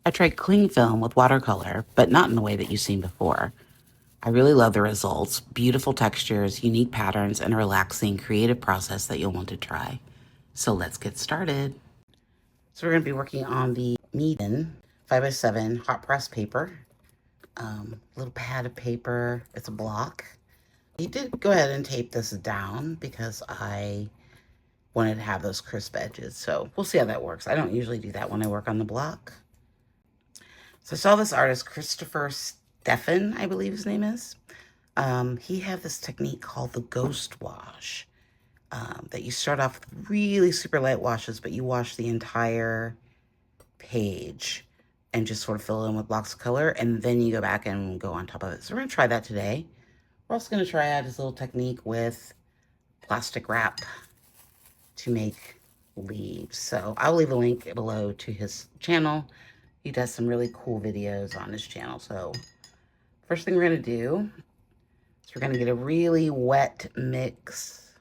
I tried cling film with watercolor, but not in the way that you've seen before. I really love the results, beautiful textures, unique patterns, and a relaxing, creative process that you'll want to try. So let's get started. So we're going to be working on the medium 5x7 hot press paper. Little pad of paper. It's a block. I did go ahead and tape this down because I wanted to have those crisp edges. So we'll see how that works. I don't usually do that when I work on the block. So I saw this artist, Christopher Steffen, I believe his name is. He had this technique called the ghost wash, that you start off with really super light washes, but you wash the entire page and just sort of fill in with blocks of color, and then you go back and go on top of it. So we're going to try that today. We're also going to try out his little technique with plastic wrap to make leaves. So I'll leave a link below to his channel. He does some really cool videos on his channel. So first thing we're going to do is we're going to get a really wet mix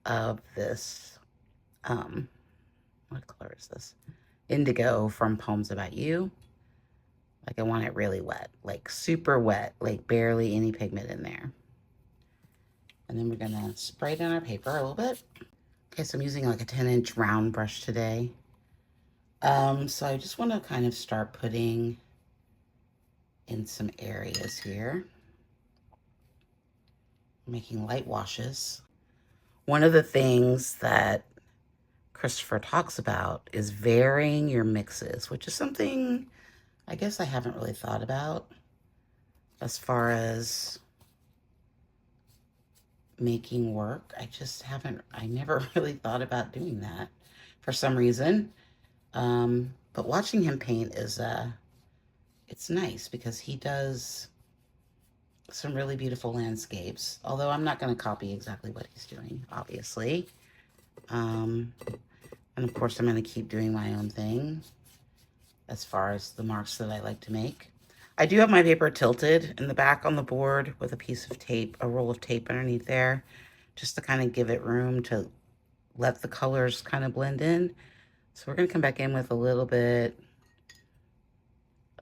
of this, what color is this? Indigo from Poems About You. Like I want it really wet, like super wet, like barely any pigment in there. And then we're gonna spray down our paper a little bit. Okay, so I'm using like a 10-inch round brush today. So I just want to kind of start putting in some areas here, making light washes. One of the things that Christopher talks about is varying your mixes, which is something I guess I haven't really thought about as far as making work. I never really thought about doing that for some reason. But watching him paint is, it's nice because he does some really beautiful landscapes, although I'm not going to copy exactly what he's doing, obviously. And of course, I'm going to keep doing my own thing as far as the marks that I like to make. I do have my paper tilted in the back on the board with a piece of tape, a roll of tape underneath there, just to kind of give it room to let the colors kind of blend in. So we're going to come back in with a little bit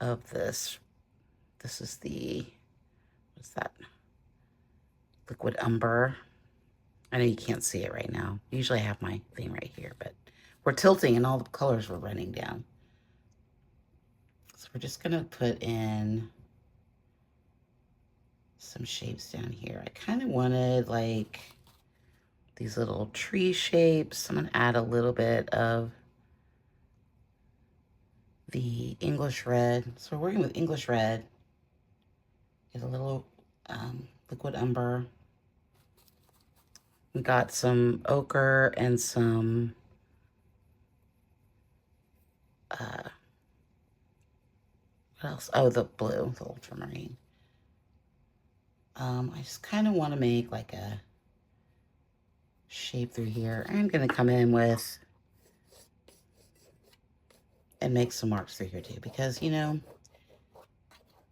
of this. This is the, what's that? Liquid umber. I know you can't see it right now. Usually I have my thing right here, but we're tilting and all the colors were running down. So we're just going to put in some shapes down here. I kind of wanted like these little tree shapes. I'm going to add a little bit of the English red. So we're working with English red. Get a little liquid umber. We got some ochre and some what else? Oh, the blue, the ultramarine. I just kind of want to make like a shape through here. I'm going to come in with and make some marks through here too, because, you know,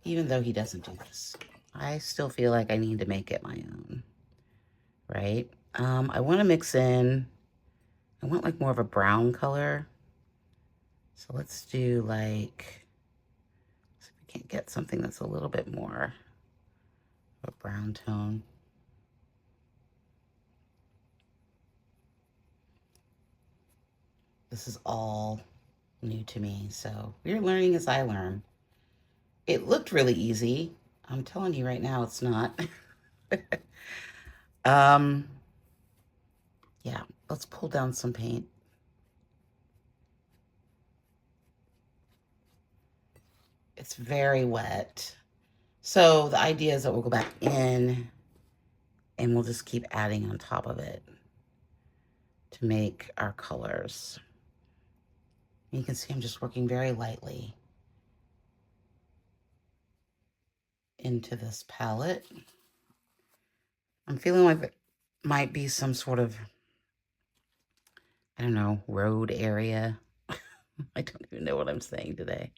even though he doesn't do this, I still feel like I need to make it my own, right? I want to mix in, I want like more of a brown color. So let's do like, see if we can't get something that's a little bit more of a brown tone. This is all new to me, so we're learning as I learn. It looked really easy. I'm telling you right now, it's not. Yeah, let's pull down some paint. It's very wet. So the idea is that we'll go back in and we'll just keep adding on top of it to make our colors. You can see I'm just working very lightly into this palette. I'm feeling like there might be some sort of, I don't know, road area. I don't even know what I'm saying today.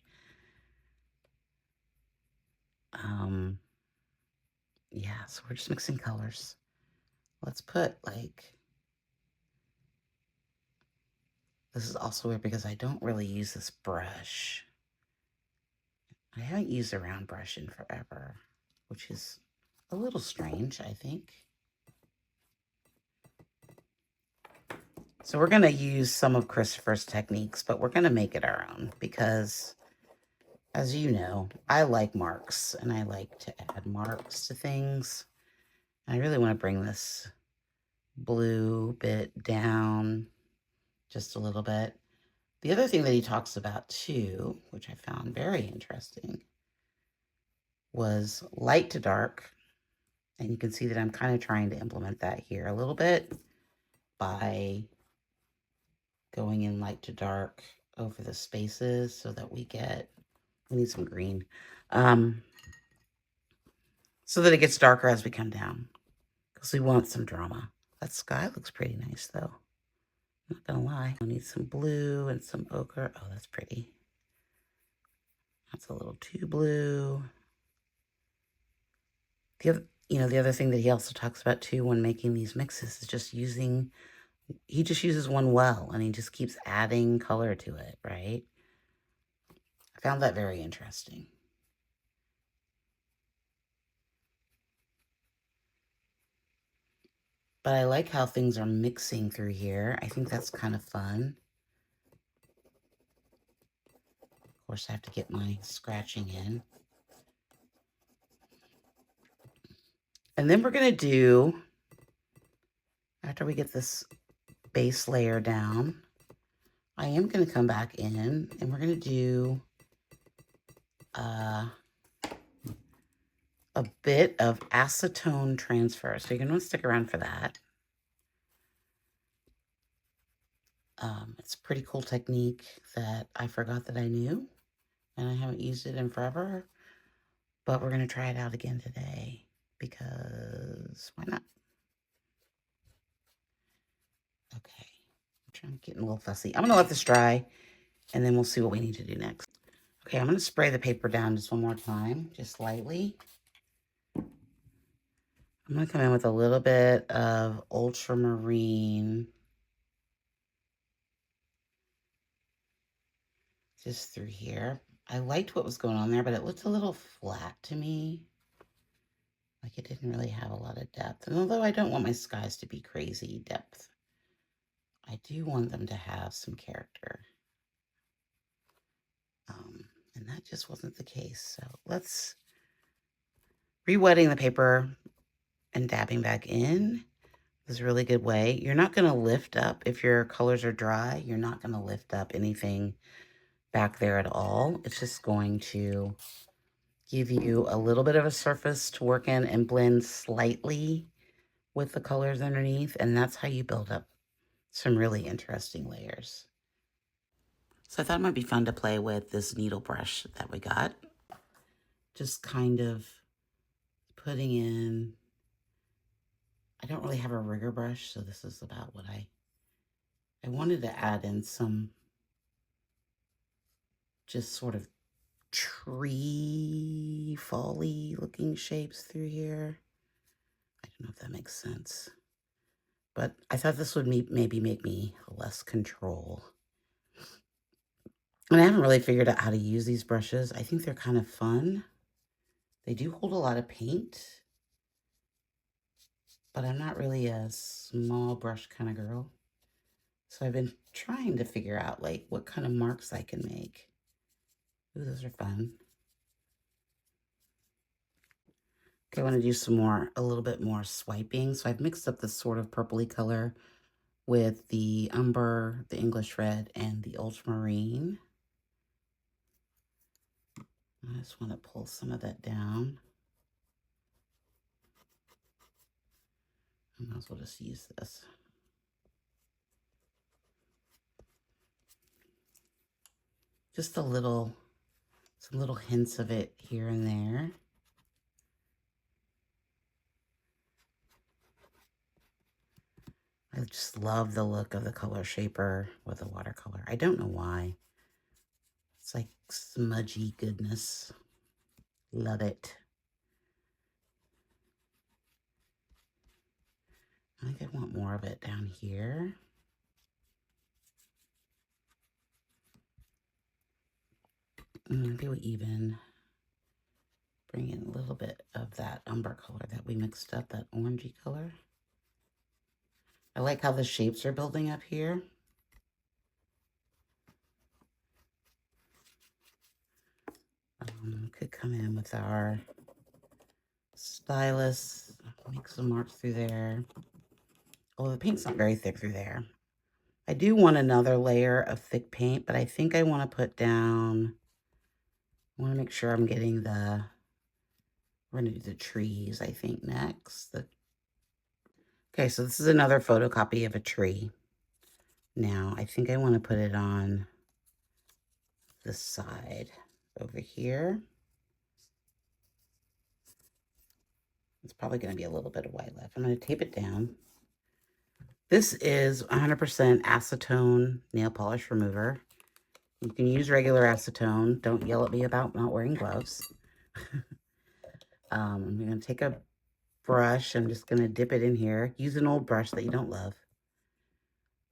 Yeah, so we're just mixing colors. Let's put like This is also weird because I don't really use this brush. I haven't used a round brush in forever, which is a little strange, I think. So we're going to use some of Christopher's techniques, but we're going to make it our own because, as you know, I like marks and I like to add marks to things. I really want to bring this blue bit down just a little bit. The other thing that he talks about too, which I found very interesting, was light to dark. And you can see that I'm kind of trying to implement that here a little bit by going in light to dark over the spaces so that we need some green, so that it gets darker as we come down because we want some drama. That sky looks pretty nice though. Not gonna lie. I need some blue and some ochre. Oh, that's pretty. That's a little too blue. The other thing that he also talks about too when making these mixes is he just uses one well and he just keeps adding color to it, right? I found that very interesting. But I like how things are mixing through here. I think that's kind of fun. Of course, I have to get my scratching in. And then we're going to do, after we get this base layer down, I am going to come back in and we're going to do a bit of acetone transfer. So you're going to want to stick around for that. It's a pretty cool technique that I forgot that I knew, and I haven't used it in forever, but we're going to try it out again today because why not? Okay, I'm getting a little fussy. I'm going to let this dry, and then we'll see what we need to do next. Okay, I'm going to spray the paper down just one more time, just lightly. I'm going to come in with a little bit of ultramarine just through here. I liked what was going on there, but it looked a little flat to me. Like it didn't really have a lot of depth. And although I don't want my skies to be crazy depth, I do want them to have some character. And that just wasn't the case. So let's re-wetting the paper and dabbing back in is a really good way. You're not going to lift up if your colors are dry. You're not going to lift up anything back there at all. It's just going to give you a little bit of a surface to work in and blend slightly with the colors underneath. And that's how you build up some really interesting layers. So I thought it might be fun to play with this needle brush that we got. Just kind of putting in, I don't really have a rigger brush, so this is about what I wanted to add in some just sort of tree fall-y looking shapes through here. I don't know if that makes sense. But I thought this would maybe make me less control. And I haven't really figured out how to use these brushes. I think they're kind of fun. They do hold a lot of paint, but I'm not really a small brush kind of girl. So I've been trying to figure out like what kind of marks I can make. Ooh, those are fun. Okay, I want to do a little bit more swiping. So I've mixed up this sort of purpley color with the umber, the English red, and the ultramarine. I just want to pull some of that down. I might as well just use this. Just some little hints of it here and there. I just love the look of the color shaper with the watercolor. I don't know why. It's like smudgy goodness. Love it. I think I want more of it down here. Maybe we even bring in a little bit of that umber color that we mixed up, that orangey color. I like how the shapes are building up here. Could come in with our stylus, make some marks through there. Oh, the paint's not very thick through there. I do want another layer of thick paint, but I think I want to put down, I want to make sure I'm getting the, we're going to do the trees, I think, next. Okay, so this is another photocopy of a tree. Now, I think I want to put it on this side over here. It's probably going to be a little bit of white left. I'm going to tape it down. This is 100% acetone nail polish remover. You can use regular acetone. Don't yell at me about not wearing gloves. I'm going to take a brush. I'm just going to dip it in here. Use an old brush that you don't love.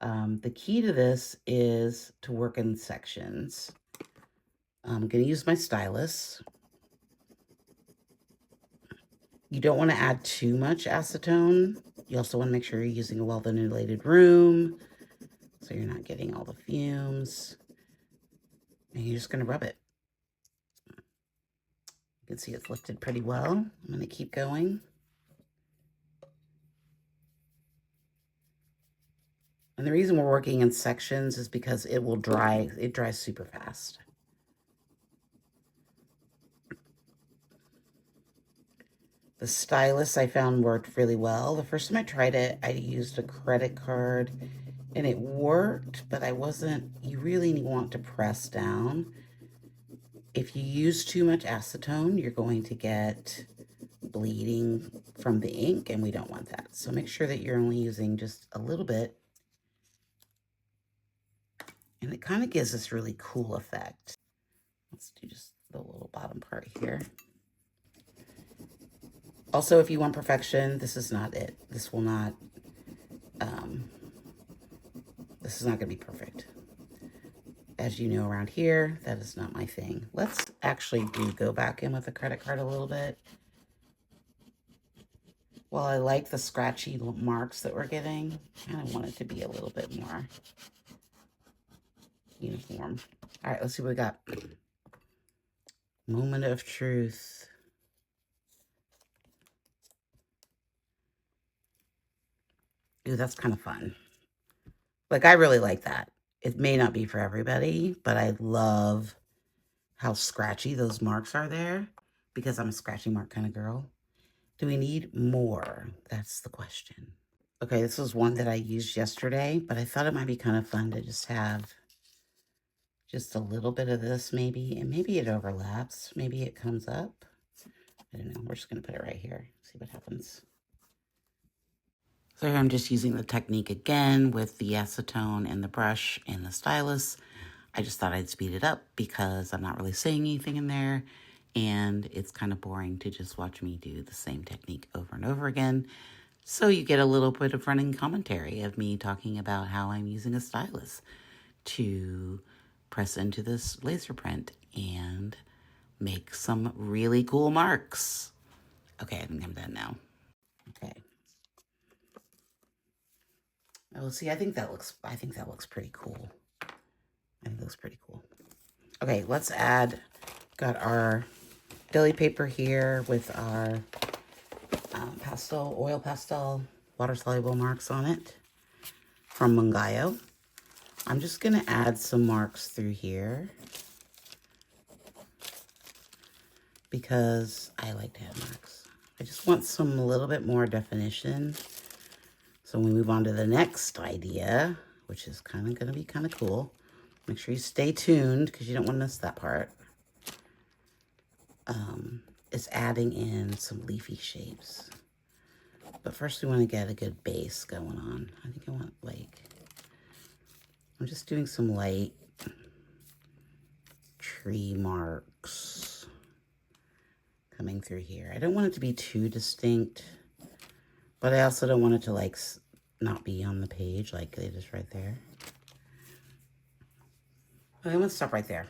The key to this is to work in sections. I'm going to use my stylus. You don't want to add too much acetone. You also want to make sure you're using a well-ventilated room so you're not getting all the fumes. And you're just going to rub it. You can see it's lifted pretty well. I'm going to keep going. And the reason we're working in sections is because it will dry. It dries super fast. The stylus I found worked really well. The first time I tried it, I used a credit card and it worked, but you really want to press down. If you use too much acetone, you're going to get bleeding from the ink, and we don't want that. So make sure that you're only using just a little bit. And it kind of gives this really cool effect. Let's do just the little bottom part here. Also, if you want perfection, this is not it. This will not, this is not going to be perfect. As you know, around here, that is not my thing. Let's actually go back in with the credit card a little bit. While I like the scratchy marks that we're getting, I kind of want it to be a little bit more uniform. All right, let's see what we got. Moment of truth. Ooh, that's kind of fun. Like, I really like that. It may not be for everybody, but I love how scratchy those marks are there because I'm a scratchy mark kind of girl. Do we need more? That's the question. Okay, this was one that I used yesterday, but I thought it might be kind of fun to just have just a little bit of this maybe, and maybe it overlaps. Maybe it comes up. I don't know. We're just going to put it right here. See what happens. So here I'm just using the technique again with the acetone and the brush and the stylus. I just thought I'd speed it up because I'm not really saying anything in there, and it's kind of boring to just watch me do the same technique over and over again. So you get a little bit of running commentary of me talking about how I'm using a stylus to press into this laser print and make some really cool marks. Okay, I think I'm done now. Okay. Oh, see, I think that looks pretty cool. I think that looks pretty cool. Okay, let's add, got our deli paper here with our oil pastel, water-soluble marks on it from Mungayo. I'm just gonna add some marks through here because I like to have marks. I just want a little bit more definition. So we move on to the next idea, which is kind of going to be kind of cool. Make sure you stay tuned because you don't want to miss that part. It's adding in some leafy shapes. But first we want to get a good base going on. I think I want I'm just doing some light tree marks coming through here. I don't want it to be too distinct, but I also don't want it to not be on the page like it is right there. Okay, I'm gonna stop right there.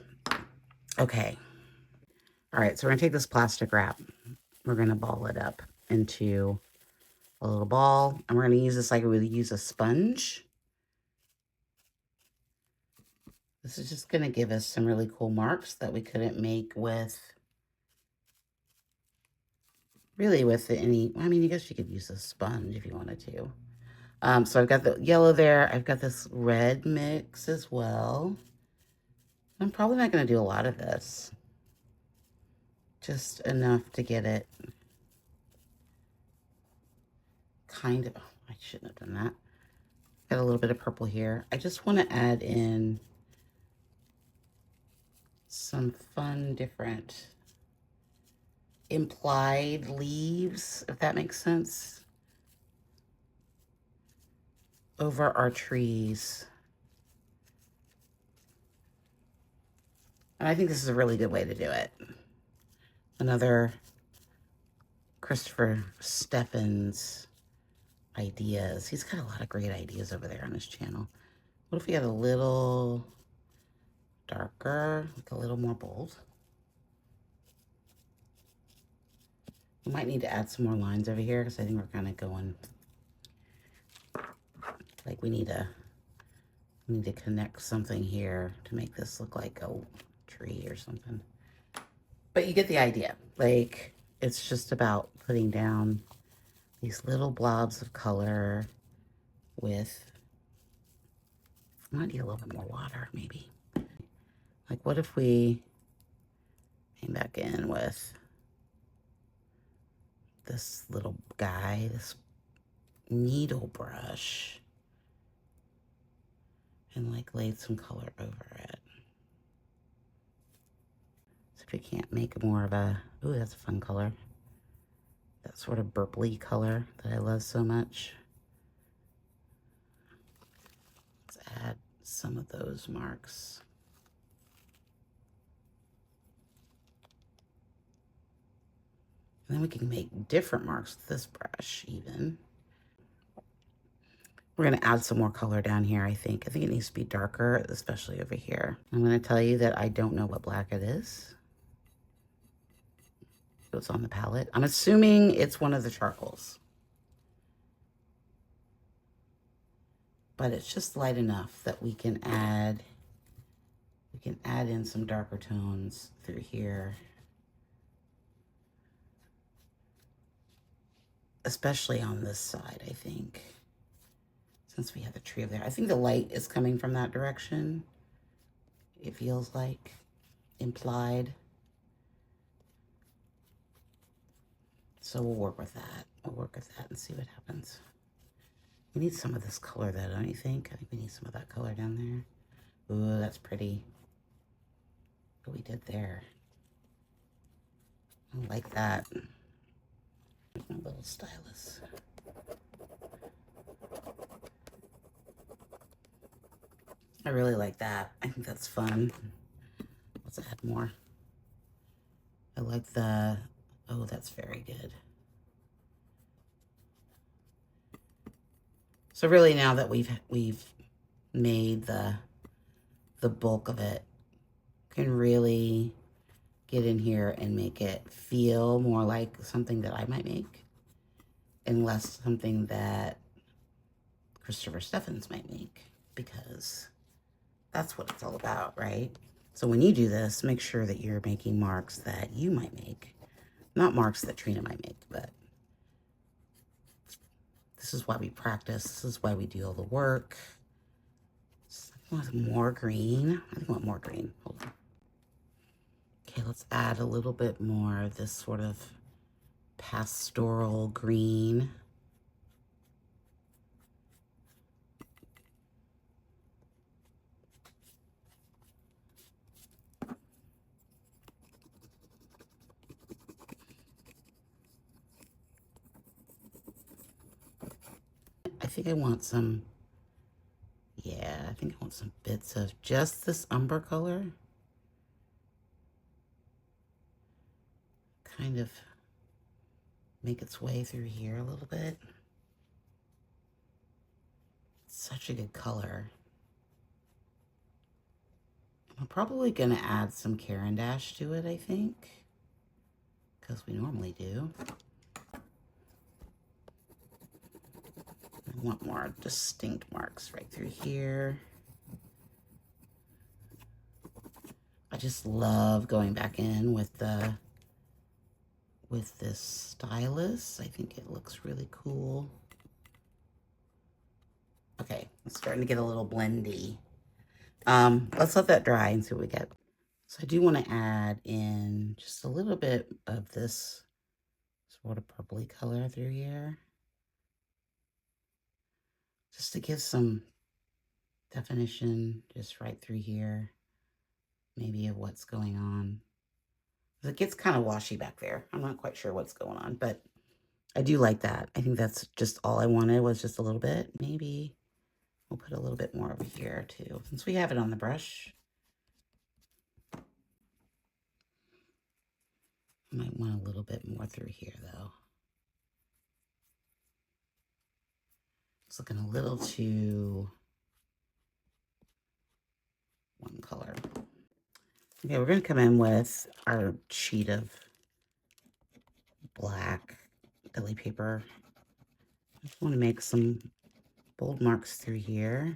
Okay. All right, so we're gonna take this plastic wrap. We're gonna ball it up into a little ball, and we're gonna use this like we would use a sponge. This is just gonna give us some really cool marks that we couldn't make with, really with any, I mean, I guess you could use a sponge if you wanted to. So I've got the yellow there. I've got this red mix as well. I'm probably not gonna do a lot of this. Just enough to get it kind of, oh, I shouldn't have done that. Got a little bit of purple here. I just want to add in some fun, different implied leaves, if that makes sense, over our trees. And I think this is a really good way to do it. Another Christopher Steffens ideas. He's got a lot of great ideas over there on his channel. What if we had a little darker, like a little more bold? We might need to add some more lines over here because I think we're kind of going, like we need to connect something here to make this look like a tree or something. But you get the idea. Like, it's just about putting down these little blobs of color with, I might need a little bit more water, maybe. Like, what if we came back in with this little guy, this needle brush, and like laid some color over it. So if we can't make more of a, ooh, that's a fun color. That sort of purpley color that I love so much. Let's add some of those marks. And then we can make different marks with this brush even. We're gonna add some more color down here, I think. I think it needs to be darker, especially over here. I'm gonna tell you that I don't know what black it is. So it's on the palette. I'm assuming it's one of the charcoals. But it's just light enough that we can add in some darker tones through here. Especially on this side, I think. Since we have the tree over there. I think the light is coming from that direction. It feels like implied. So we'll work with that. We'll work with that and see what happens. We need some of this color though, don't you think? I think we need some of that color down there. Ooh, that's pretty. What we did there. I like that. My little stylus. I really like that. I think that's fun. Let's add more. I like the, oh, that's very good. So really now that we've made the bulk of it, can really get in here and make it feel more like something that I might make and less something that Christopher Steffens might make, because that's what it's all about, right? So when you do this, make sure that you're making marks that you might make, not marks that Trina might make, but this is why we practice. This is why we do all the work. I want more green. I think I want more green. Hold on. Okay, let's add a little bit more of this sort of pastoral green. I think I want some, yeah, I think I want some bits of just this umber color. Kind of make its way through here a little bit. It's such a good color. I'm probably going to add some Caran d'Ache to it, I think, because we normally do. I want more distinct marks right through here. I just love going back in with this stylus. I think it looks really cool. Okay, it's starting to get a little blendy. Let's let that dry and see what we get. So I do want to add in just a little bit of this sort of purpley color through here, just to give some definition just right through here, maybe of what's going on. It gets kind of washy back there. I'm not quite sure what's going on, but I do like that. I think that's just all I wanted, was just a little bit. Maybe we'll put a little bit more over here too, since we have it on the brush. I might want a little bit more through here though. It's looking a little too one color. Okay, we're going to come in with our sheet of black deli paper. I just want to make some bold marks through here.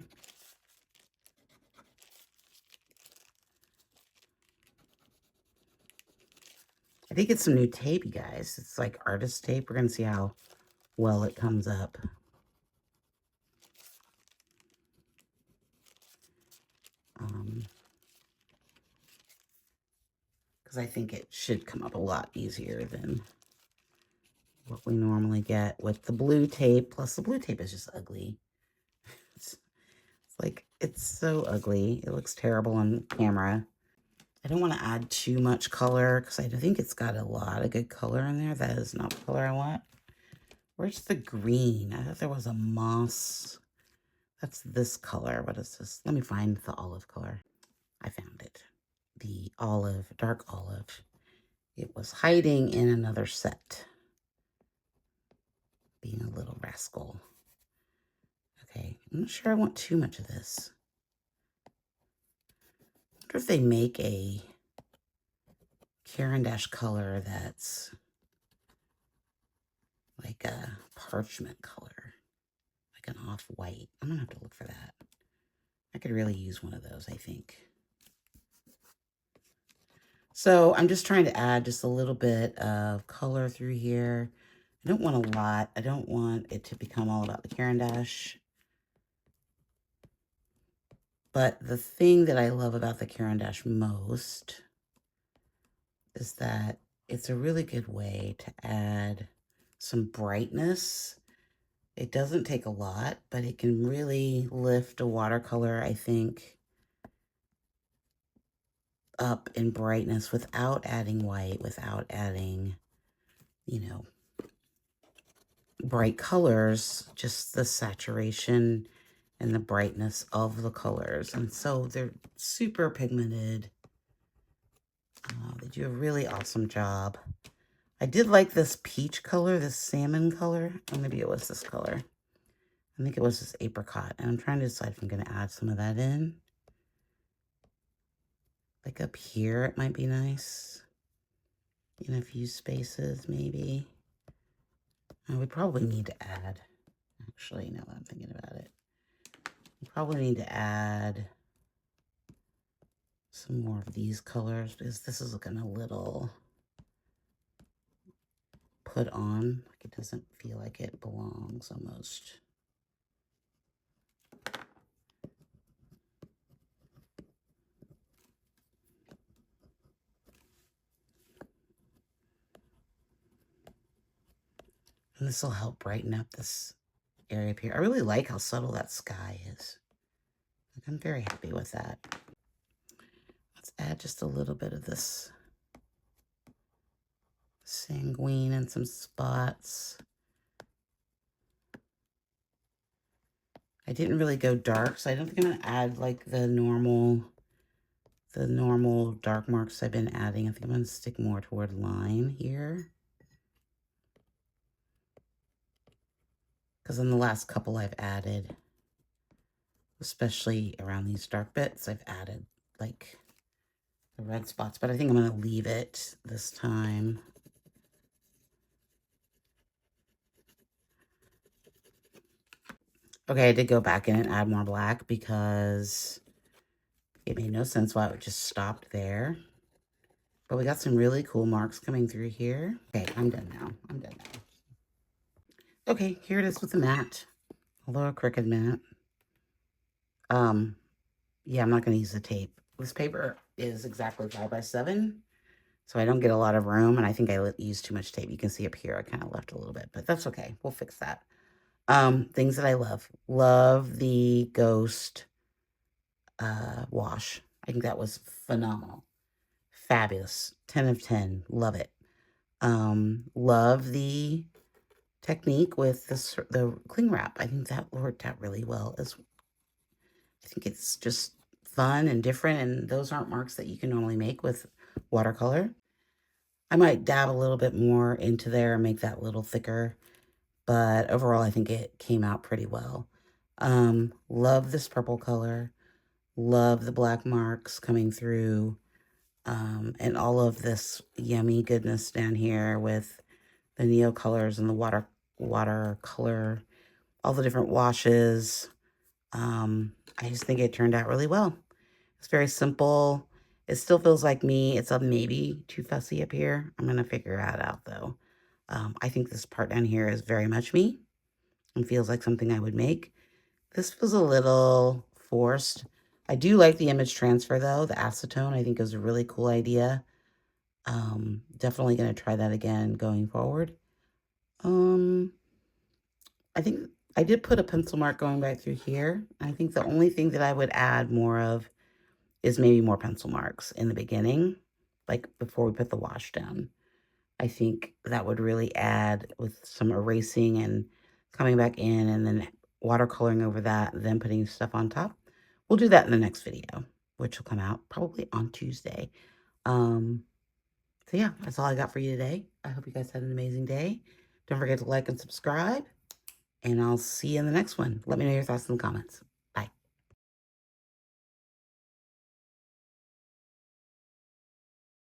I think it's some new tape, you guys. It's like artist tape. We're going to see how well it comes up. Because I think it should come up a lot easier than what we normally get with the blue tape. Plus, the blue tape is just ugly. It's like, it's so ugly. It looks terrible on camera. I don't want to add too much color because I think it's got a lot of good color in there. That is not the color I want. Where's the green? I thought there was a moss. That's this color. What is this? Let me find the olive color. I found it. The olive, dark olive. It was hiding in another set. Being a little rascal. Okay, I'm not sure I want too much of this. I wonder if they make a Caran d'Ache color that's like a parchment color, like an off-white. I'm gonna have to look for that. I could really use one of those, I think. So I'm just trying to add just a little bit of color through here. I don't want a lot. I don't want it to become all about the Caran d'Ache. But the thing that I love about the Caran d'Ache most is that it's a really good way to add some brightness. It doesn't take a lot, but it can really lift a watercolor, I think, up in brightness without adding white, without adding, you know, bright colors, just the saturation and the brightness of the colors. And so they're super pigmented. They do a really awesome job. I did like this peach color, this salmon color. Or maybe it was this color. I think it was this apricot. And I'm trying to decide if I'm going to add some of that in. Like up here, it might be nice. In a few spaces, maybe. We probably need to add, actually, now that I'm thinking about it, we probably need to add some more of these colors because this is looking a little put on. Like it doesn't feel like it belongs almost. And this will help brighten up this area up here. I really like how subtle that sky is. Like, I'm very happy with that. Let's add just a little bit of this sanguine and some spots. I didn't really go dark, so I don't think I'm going to add like the normal dark marks I've been adding. I think I'm going to stick more toward line here. Because in the last couple I've added, especially around these dark bits, I've added like the red spots, but I think I'm going to leave it this time. Okay, I did go back in and add more black because it made no sense why it would just stopped there. But we got some really cool marks coming through here. Okay, I'm done now. I'm done now. Okay, here it is with the matte. Although a crooked matte. Yeah, I'm not going to use the tape. This paper is exactly 5x7, so I don't get a lot of room, and I think I used too much tape. You can see up here, I kind of left a little bit, but that's okay. We'll fix that. Things that I love. Love the Ghost wash. I think that was phenomenal. Fabulous. 10 of 10. Love it. Love the technique with the cling wrap. I think that worked out really well. I think it's just fun and different, and those aren't marks that you can normally make with watercolor. I might dab a little bit more into there and make that a little thicker, but overall I think it came out pretty well. Love this purple color. Love the black marks coming through, and all of this yummy goodness down here with the Neocolors and the watercolor, all the different washes. I just think it turned out really well. It's very simple. It still feels like me. It's a maybe too fussy up here. I'm going to figure that out, though. I think this part down here is very much me and feels like something I would make. This feels a little forced. I do like the image transfer, though. The acetone, I think, is a really cool idea. Definitely going to try that again going forward. I think I did put a pencil mark going back through here. I think the only thing that I would add more of is maybe more pencil marks in the beginning, like before we put the wash down. I think that would really add with some erasing and coming back in and then watercoloring over that, then putting stuff on top. We'll do that in the next video, which will come out probably on Tuesday. So yeah, that's all I got for you today. I hope you guys had an amazing day. Don't forget to like and subscribe, and I'll see you in the next one. Let me know your thoughts in the comments.